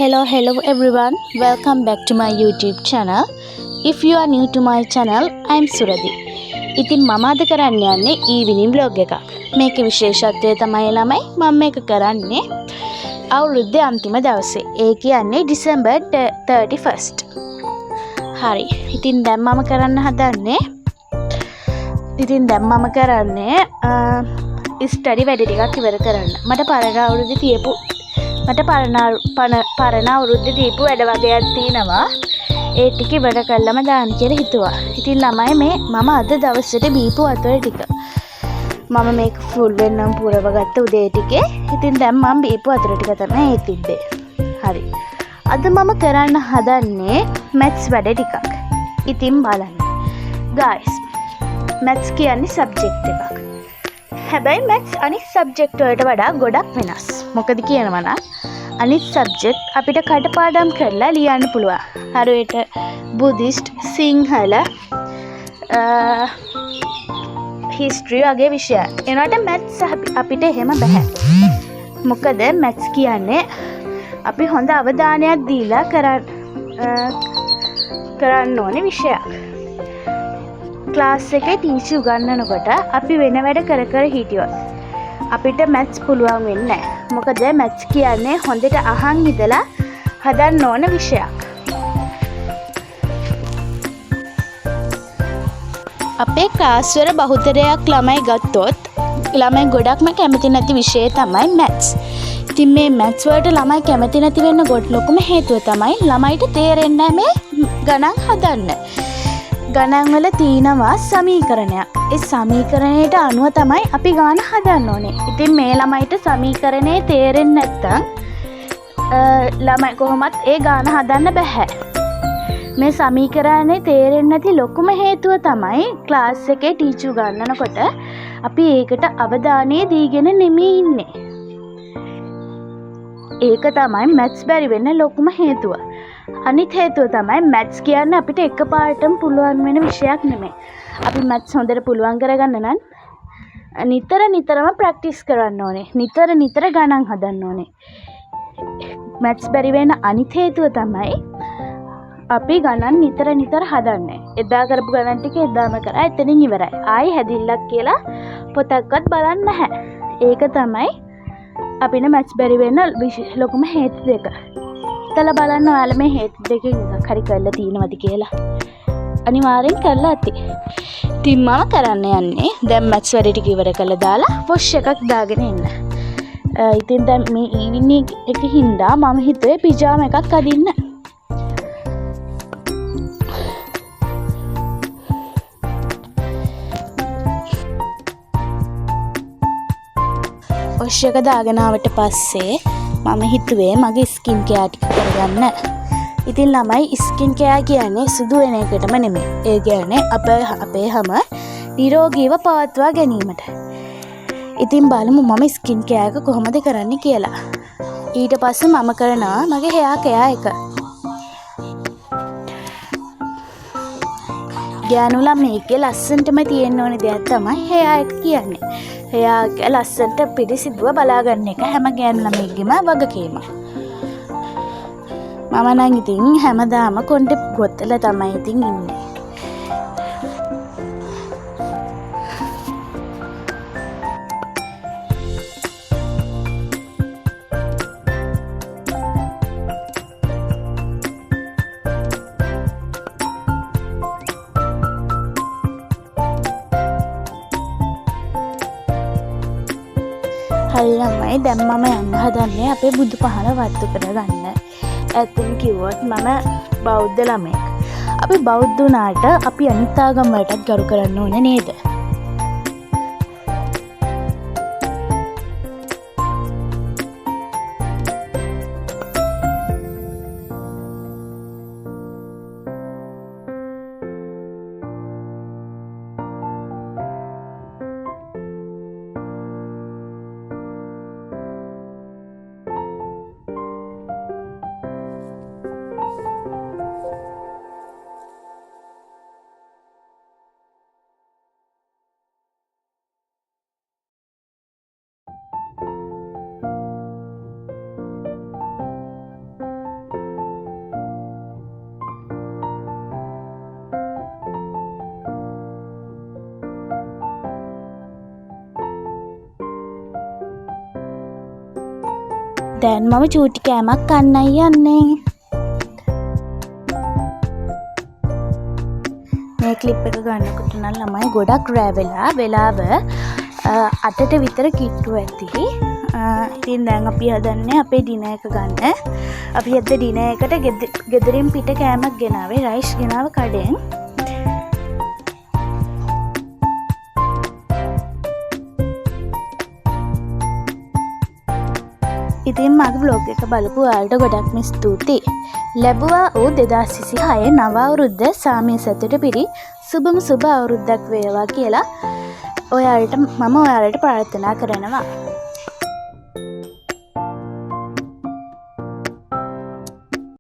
Hello everyone. Welcome back to my YouTube channel. If you are new to my channel, I'm Suradi. ඉතින් මම අද කරන්න යන්නේ evening vlog එකක්. මේකේ විශේෂත්වය තමයි ළමයි මම මේක කරන්නේ අවුරුද්දේ අන්තිම දවසේ. ඒ කියන්නේ December 31st. හරි. ඉතින් දැන් මම කරන්න හදන්නේ ස්ටඩි වැඩ ටිකක් ඉවර කරන්න. මට පරණ අවුරුද්දේ දීපු වැඩ වගේක් තියෙනවා. ඒ ටික ඉවර කළාම දාන්න කියලා හිතුවා. ඉතින් ළමයි මම අද දවසට බීපු වතුර ටික මම මේක ෆුල් වෙන්නම් පුරවගත්ත උදේ ටිකේ. ඉතින් දැන් මම බීපු වතුර ටික තමයි ඒ තිබ්බේ. හරි. අද මම කරන්න හදන්නේ මැත්ස් වැඩ ටිකක්. ඉතින් බලන්න. guys, මැත්ස් කියන්නේ සබ්ජෙක්ට් එකක්. හැබැයි මැත්ස් අනිත් සබ්ජෙක්ට් වලට වඩා ගොඩක් වෙනස්. මොකද කියනවා නම් අනිත් සබ්ජෙක්ට් අපිට කටපාඩම් කරලා ලියන්න පුළුවන්. හරියට බුද්දිස්ට්, සිංහල, හිස්ටරි වගේ විෂය. ඒනට මැත්ස් අපිට එහෙම බෑ. මොකද මැත්ස් කියන්නේ අපි හොඳ අවධානයක් දීලා කරන්න ඕනේ විෂයක්. ක්ලාස් එකේ ටීචර් උගන්වනකොට අපි වෙන වැඩ කර හිටියොත් අපිට මැත්ස් පුළුවන් වෙන්නේ නැහැ. මොකද මැත්ස් කියන්නේ හොඳට අහන් ඉඳලා හදන්න ඕන විෂයක්. අපේ ක්ලාස් වල බහුතරයක් ළමයි ගත්තොත් ළමයි ගොඩක්ම කැමති නැති විෂය තමයි මැත්ස්. ඉතින් මේ මැත්ස් වලට ළමයි කැමති නැති වෙන්න ලොකුම හේතුව තමයි ළමයිට තේරෙන්නේ මේ ගණන් හදන්න. ගණන් වල තියෙනවා සමීකරණයක්. ඒ සමීකරණයට අනුව තමයි අපි ගාන හදන්න ඕනේ. ඉතින් මේ ළමයිට සමීකරණේ තේරෙන්නේ නැත්තම් ළමයි කොහොමත් ඒ ගාන හදන්න බෑ. මේ සමීකරණේ තේරෙන්නේ නැති ලොකුම හේතුව තමයි ක්ලාස් එකේ ටීචර් උගන්වනකොට අපි ඒකට අවධානය දීගෙන නෙමෙයි ඉන්නේ. ඒක තමයි මැත්ස් බැරි වෙන්න ලොකුම හේතුව. අනිත් හේතුව තමයි මැත්ස් කියන්නේ අපිට එකපාරටම පුළුවන් වෙන විෂයක් නෙමෙයි. අපි මැත්ස් හොඳට පුළුවන් කරගන්න නම් නිතරම ප්‍රැක්ටිස් කරන්න ඕනේ. නිතර ගණන් හදන්න ඕනේ. මැත්ස් බැරි වෙන අනිත් හේතුව තමයි අපි ගණන් නිතර හදන්නේ. එදා කරපු ගණන් ටික එදාම කරා එතනින් ඉවරයි. ආයි හැදිල්ලක් කියලා පොතක්වත් බලන්නේ නැහැ. ඒක තමයි අපිට මැත්ස් බැරි වෙන ලොකුම හේතු දෙක. හිතලා බලන්න ඔයාලා මේ හේතු දෙකෙන් එකක් හරි කරලා තියෙනවද කියලා. අනිවාර්යෙන් කරලා ඇති. ඉතින් මම කරන්න යන්නේ දැන් මැත්ස් වැඩ ටික ඉවර කරලා දාලා වොෂ් එකක් දාගෙන එන්න. ඉතින් දැන් මේ ඊවිනිං එකේ හින්දා මම හිතුවේ පිජාමා එකක් අදින්න. වොෂ් එක දාගෙන ආවට පස්සේ මම හිතුවේ මගේ ස්කින් කෙයාර් ටික කරගන්න. ඉතින් ළමයි ස්කින් කෙයාර් කියන්නේ සුදු වෙන එකටම නෙමෙයි. ඒ කියන්නේ අපේ හැම නිරෝගීව පවත්වා ගැනීමට. ඉතින් බලමු මම ස්කින් කෙයාර් එක කොහොමද කරන්නේ කියලා. ඊට පස්සේ මම කරනවා මගේ හෙයා කෙයාර් එක. ගෑනු ළමයිගේ ලස්සනටම තියෙන්න ඕනේ දෙයක් තමයි හෙයා එක කියන්නේ. හෙයාගේ ලස්සනට පිරිසිදුව බලාගන්න එක හැම ගෑනු ළමයිගේම වගකීම. මම නම් ඉතින් හැමදාම කොණ්ඩේ ගොතලා තමයි ඉතින් ඉන්නේ. හරි ළමයි දැන් මම යන්න හදන්නේ අපේ බුදු පහන වත්තු කරගන්න. ඇත්තම කිව්වොත් මම බෞද්ධ ළමයෙක්. අපි බෞද්ධ වුණාට අපි අනිත් ආගම් වලටත් ගරු කරන්න ඕනේ නේද? දැන් මම චූටි කෑමක් කන්නයි යන්නේ. මේ ක්ලිප් එක ගන්නකොට නම් ළමයි ගොඩක් රෑ වෙලාව 8ට විතර කිට්ටු ඇති. ඉතින් දැන් අපි හදන්නේ අපේ ඩිනර් එක ගන්න. අපි අද ඩිනර් එකට ගෙදරින් පිට කෑමක් ගෙනාවේ. රයිස් ගෙනාව කඩෙන්. ඉතින් මගේ vlog එක බලපු ඔයාලට ගොඩක්ම ස්තුතියි. ලැබුවා වූ 2026 නව අවුරුද්ද සාමය සතුට පිරි සුබම සුබ අවුරුද්දක් වේවා කියලා මම ඔයාලට ප්‍රාර්ථනා කරනවා.